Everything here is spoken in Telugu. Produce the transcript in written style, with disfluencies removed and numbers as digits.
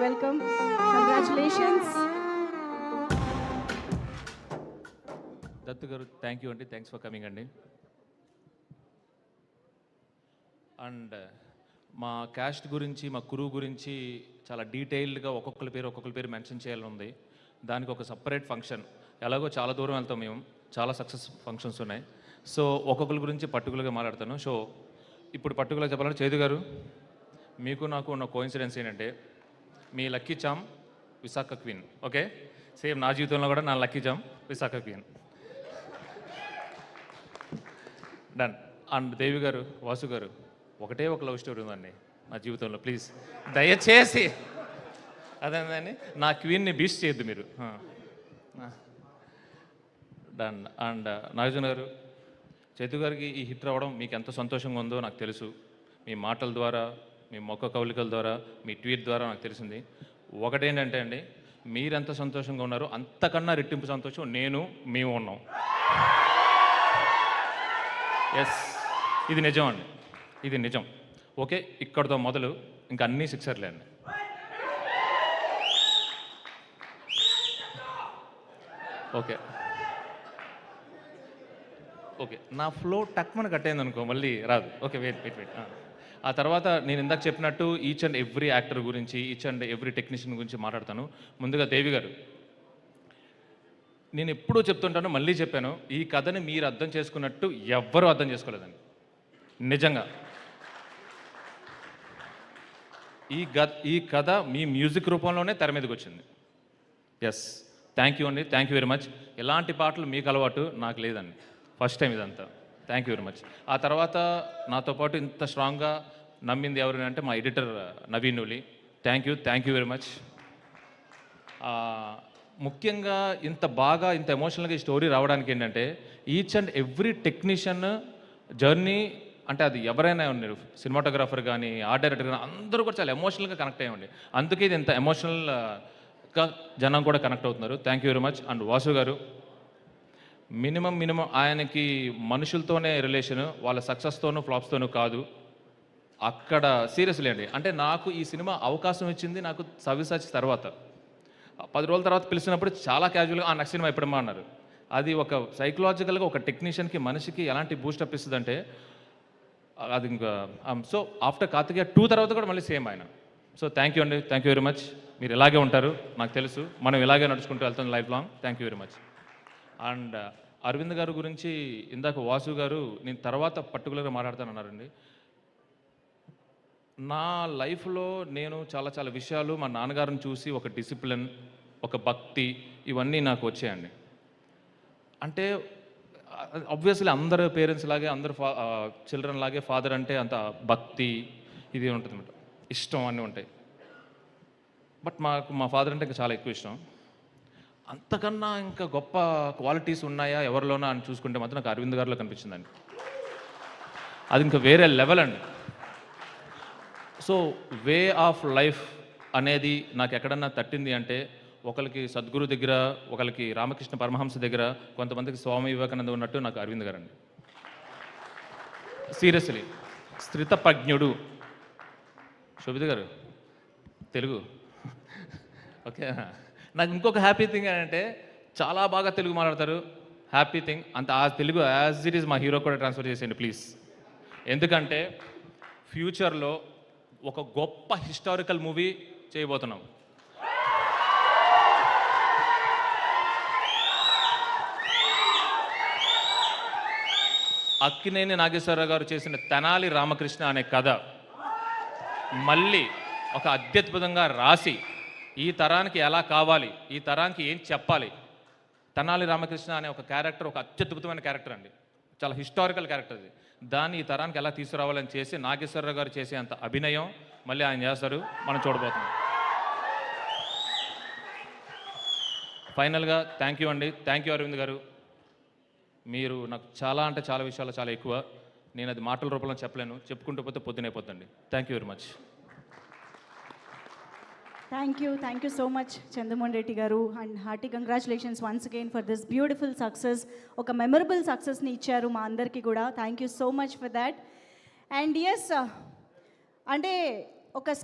welcome. Congratulations. దత్తు గారు థ్యాంక్ యూ అండి, థ్యాంక్స్ ఫర్ కమింగ్ అండి. అండ్ మా క్యాస్ట్ గురించి, మా కురువు గురించి చాలా డీటెయిల్డ్గా ఒక్కొక్కరి పేరు మెన్షన్ చేయాలని ఉంది. దానికి ఒక సపరేట్ ఫంక్షన్, ఎలాగో చాలా దూరం వెళ్తాం మేము, చాలా సక్సెస్ ఫంక్షన్స్ ఉన్నాయి. సో ఒక్కొక్కరి గురించి పర్టికులర్గా మాట్లాడతాను. సో ఇప్పుడు పర్టికులర్గా చెప్పాలంటే చేదు గారు, మీకు నాకు ఉన్న కోఇన్సిడెన్స్ ఏంటంటే, మీ lucky charm Visakha queen. Okay, same నా జీవితంలో కూడా నా lucky charm Visakha queen. Done. And Devi గారు, వాసు గారు, ఒకటే ఒక లవ్ స్టోరీ ఉందండి నా జీవితంలో. ప్లీజ్ దయచేసి అదేందండి, నా క్వీన్ని బీస్ట్ చేయొద్దు మీరు. డన్. అండ్ నాగార్జున గారు, చైతు గారికి ఈ హిట్ రావడం మీకు ఎంత సంతోషంగా ఉందో నాకు తెలుసు. మీ మాటల ద్వారా, మీ మొక్క కౌలికల ద్వారా, మీ ట్వీట్ ద్వారా నాకు తెలిసింది. ఒకటేంటంటే అండి, మీరెంత సంతోషంగా ఉన్నారో అంతకన్నా రెట్టింపు సంతోషం మేము ఉన్నాం. ఎస్, ఇది నిజం అండి, ఇది నిజం. ఓకే, ఇక్కడితో మొదలు ఇంకా అన్నీ సిక్సర్లే అండి. ఓకే ఓకే, నా ఫ్లో టక్మని కట్టేయింది అనుకో, మళ్ళీ రాదు. Okay, wait. ఆ తర్వాత నేను ఇందాక చెప్పినట్టు ఈచ్ అండ్ ఎవ్రీ యాక్టర్ గురించి, ఈచ్ అండ్ ఎవ్రీ టెక్నీషియన్ గురించి మాట్లాడతాను. ముందుగా దేవి గారు, నేను ఎప్పుడూ చెప్తుంటాను, మళ్ళీ చెప్పాను, ఈ కథని మీరు అర్థం చేసుకున్నట్టు ఎవ్వరూ అర్థం చేసుకోలేదండి. నిజంగా ఈ కథ మీ మ్యూజిక్ రూపంలోనే తెర మీదకి వచ్చింది. ఎస్, థ్యాంక్ యూ అండి, థ్యాంక్ యూ వెరీ మచ్. ఎలాంటి పాటలు మీకు అలవాటు నాకు లేదండి, ఫస్ట్ టైం ఇదంతా. Thank you very much. ఆ తర్వాత నాతో పాటు ఇంత స్ట్రాంగ్గా నమ్మింది ఎవరు అంటే మా editor Naveen Nuli. Thank you very much. ముఖ్యంగా ఇంత ఎమోషనల్గా ఈ స్టోరీ రావడానికి ఏంటంటే, each and every technician journey, అంటే అది ఎవరైనా ఉన్నారు, సినిమాటోగ్రాఫర్ కానీ, ఆర్ట్ డైరెక్టర్ కానీ, అందరూ కూడా చాలా ఎమోషనల్గా కనెక్ట్ అయ్యండి. అందుకే ఇది ఇంత ఎమోషనల్గా జనం కూడా కనెక్ట్ అవుతున్నారు. Thank you very much. And Vasu గారు, మినిమం ఆయనకి మనుషులతోనే రిలేషన్, వాళ్ళ సక్సెస్తోనూ ఫ్లాప్స్తోనూ కాదు. అక్కడ సీరియస్లీ అండి, అంటే నాకు ఈ సినిమా అవకాశం ఇచ్చింది నాకు సవ్యసాచి తర్వాత. 10 రోజుల తర్వాత పిలిచినప్పుడు చాలా క్యాజువల్గా నెక్స్ట్ సినిమా ఎప్పుడమ్మా అన్నారు. అది ఒక సైకలాజికల్గా ఒక టెక్నీషియన్కి, మనిషికి ఎలాంటి బూస్టప్ ఇస్తుందంటే అది ఇంకా. సో ఆఫ్టర్ కార్తికేయ 2 తర్వాత కూడా మళ్ళీ సేమ్ ఆయన. సో థ్యాంక్ యూ అండి, థ్యాంక్ యూ వెరీ మచ్. మీరు ఇలాగే ఉంటారు నాకు తెలుసు, మనం ఇలాగే నడుచుకుంటూ వెళ్తాం life long. Thank you very much. And Aravind గారి గురించి ఇందాక వాసు గారు నేను తర్వాత పర్టికులర్గా మాట్లాడతానన్నారండి. నా లైఫ్లో నేను చాలా విషయాలు మా నాన్నగారిని చూసి ఒక డిసిప్లిన్, ఒక భక్తి, ఇవన్నీ నాకు వచ్చాయండి. అంటే ఆబ్వియస్లీ అందరు పేరెంట్స్ లాగే, అందరు చిల్డ్రన్ లాగే ఫాదర్ అంటే అంత భక్తి ఇది ఉంటుంది అన్నమాట, ఇష్టం అన్నీ ఉంటాయి. బట్ మా ఫాదర్ అంటే ఇంకా చాలా ఎక్కువ ఇష్టం. అంతకన్నా ఇంకా గొప్ప క్వాలిటీస్ ఉన్నాయా ఎవరిలోనా అని చూసుకుంటే మాత్రం నాకు అరవింద్ గారిలో కనిపించిందండి. అది ఇంకా వేరే లెవెల్ అండి. సో వే ఆఫ్ లైఫ్ అనేది నాకు ఎక్కడన్నా తట్టింది అంటే, ఒకరికి సద్గురు దగ్గర, ఒకరికి రామకృష్ణ పరమహంస దగ్గర, కొంతమందికి స్వామి వివేకానంద ఉన్నట్టు నాకు అరవింద్ గారండి. సీరియస్లీ స్థితప్రజ్ఞుడు. శోభిత గారు తెలుగు ఓకే. నాకు ఇంకొక హ్యాపీ థింగ్ ఏంటంటే, చాలా బాగా తెలుగు మాట్లాడతారు. హ్యాపీ థింగ్ అంత ఆ తెలుగు యాజ్ ఇట్ ఈస్ మా హీరో కూడా ట్రాన్స్ఫర్ చేసేయండి ప్లీజ్. ఎందుకంటే ఫ్యూచర్లో ఒక గొప్ప హిస్టారికల్ మూవీ చేయబోతున్నాం. అక్కినేని నాగేశ్వరరావు గారు చేసిన తెనాలి రామకృష్ణ అనే కథ మళ్ళీ ఒక అత్యద్భుతంగా రాసి, ఈ తరానికి ఎలా కావాలి, ఈ తరానికి ఏం చెప్పాలి, తెనాలి రామకృష్ణ అనే ఒక క్యారెక్టర్ ఒక అత్యద్భుతమైన క్యారెక్టర్ అండి, చాలా హిస్టారికల్ క్యారెక్టర్ అది. దాన్ని ఈ తరానికి ఎలా తీసుకురావాలని చేసి నాగేశ్వరరావు గారు చేసే అంత అభినయం మళ్ళీ ఆయన చేస్తారు, మనం చూడబోతున్నాం. ఫైనల్గా థ్యాంక్ యూ అండి, థ్యాంక్ యూ అరవింద్ గారు. మీరు నాకు చాలా అంటే చాలా విషయాలు చాలా ఎక్కువ, నేను అది మాటల రూపంలో చెప్పలేను, చెప్పుకుంటూ పోతే పొద్దునైపోతుంది. Thank you very much. Thank you so much, Chandamohan Reddy garu, and hearty congratulations once again for this beautiful success. Oka memorable success ni icharu ma andarki kuda. Thank you so much for that. And yes, ante oka